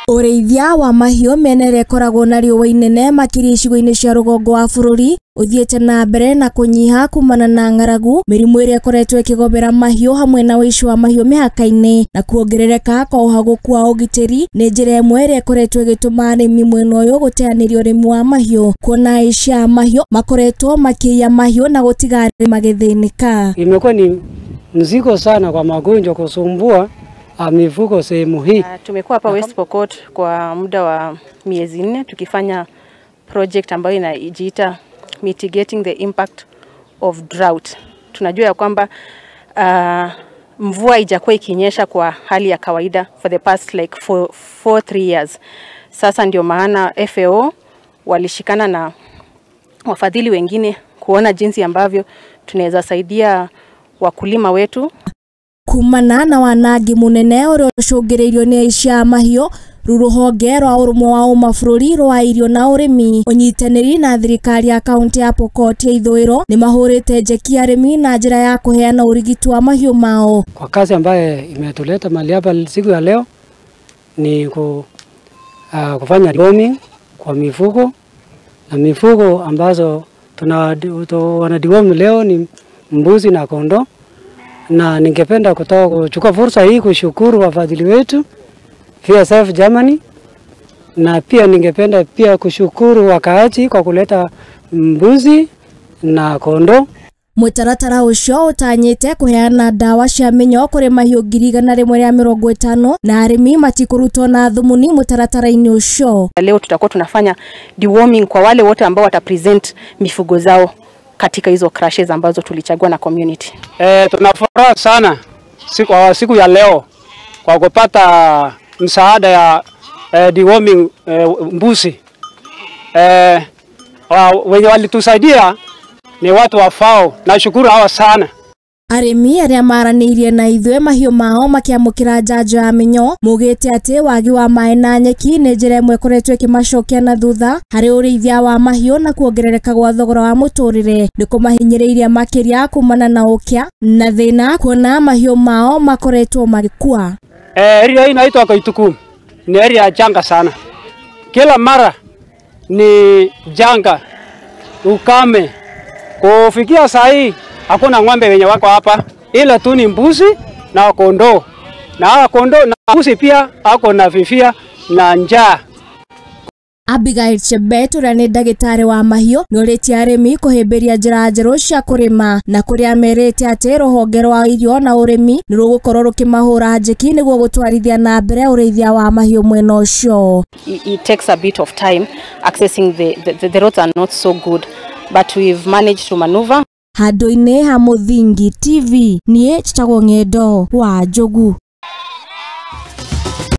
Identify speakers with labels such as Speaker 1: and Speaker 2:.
Speaker 1: Uriithia wa Mahiu Miena Ikoragwo na Riua Inene Makiria Icigo-ini cia Rugongo wa Bururi uthiete na mbere na kunyiha Kuumana na ng'aragu, mirimu iria ikoretwo ikigomera mahiu hamwe na Wuici wa mahiu Mihaka-ini na kuongerereka kwa uhaguku wa ugitiri ni njira imwe iria ikoretwo igituma arimi mwena uyu guteaniria urimi wa mahiu, kuona aicia mahiu makoretwo makiia mahiu na gutiga arimi magithinika.
Speaker 2: Imekuwa ni mzigo sana kwa magonjwa kusumbua mifugo sehemu hii.
Speaker 3: Tumekuwa hapa West Pokot kwa muda wa miezi 4 tukifanya project ambayo inajiita mitigating the impact of drought. Tunajua ya kwamba mvua haijakuwa ikinyesha kwa hali ya kawaida for the past like 3 years. Sasa ndio maana FAO walishikana na wafadhili wengine kuona jinsi ambavyo tunaweza saidia wakulima wetu.
Speaker 1: Kuumana na wanangi munene uria ucungireirio ni aicia mahiu Ruhonge rwa Urumwe wa Umafururi rwa Irio na Urimi, Unyitaniri na Thirikari ya Kaunti ya Pokot ya Ithũĩro ni mahurite njeki arimi na njira ya kuheana urigiti wa mahiu mao.
Speaker 2: Kwa kazi ambayo imetuleta mahali hapa siku ya leo ni kufanya deworming kwa mifugo, na mifugo ambazo wanadiworm leo ni mbuzi na kondoo, na ningependa kuchukua fursa hii kushukuru wafadhili wetu VSF Germany, na pia ningependa pia kushukuru wakaaji kwa kuleta mbuzi na kondoo.
Speaker 1: Mutaratara ucio utanyite kuheana dawa cia minyo kuri mahiu 150 na arimi matikurutwo na thumuni mutaratara-ini ucio.
Speaker 3: Leo tutakuwa tunafanya deworming kwa wale wote ambao watapresent mifugo zao katika hizo crashes ambazo tulichagua na community.
Speaker 2: Tunafuraha sana siku ya leo kwa kupata msaada ya deworming mbuzi. Wenye walitusaidia ni watu wa FAO, na shukuru hawa sana.
Speaker 1: Arimi aria maranirie na ithwe mahiu mao makiamukira njanjo ya minyo mugite ati wagi wa mai na nyeki ni njira imwe koretwo ikimacokia na thutha hari uriithia wa mahiu na kuongerereka gwa thogora wa muturire ni kumahinyiriria makiria kumana na ukia na thina kuona mahiu mao makoretwo magikua.
Speaker 2: Area inaitwa Ikoretwo ni area janga sana. Kila mara ni janga, ukame. Kufikia saa hii hakuna ng'ombe wenye wako hapa, ila tu ni mbuzi na kondoo. Na kondoo na mbuzi pia ako na fifia na njaa.
Speaker 1: Abigail Chebet uria ni ndagitari wa mahiu ni uritie arimi kuhimbiria njira njeru cia kurima na kuria merite ati ruhonge rwa Irio na Urimi ni rugukorwo rukimahura njeki niguo gutwarithia na mbere uriithia wa mahiu mwena ucio.
Speaker 3: It takes a bit of time accessing the roads are not so good, but we've managed to maneuver.
Speaker 1: Handu-ini ha Muthingi TV nie chitagwo Ng'endo wa Njogu.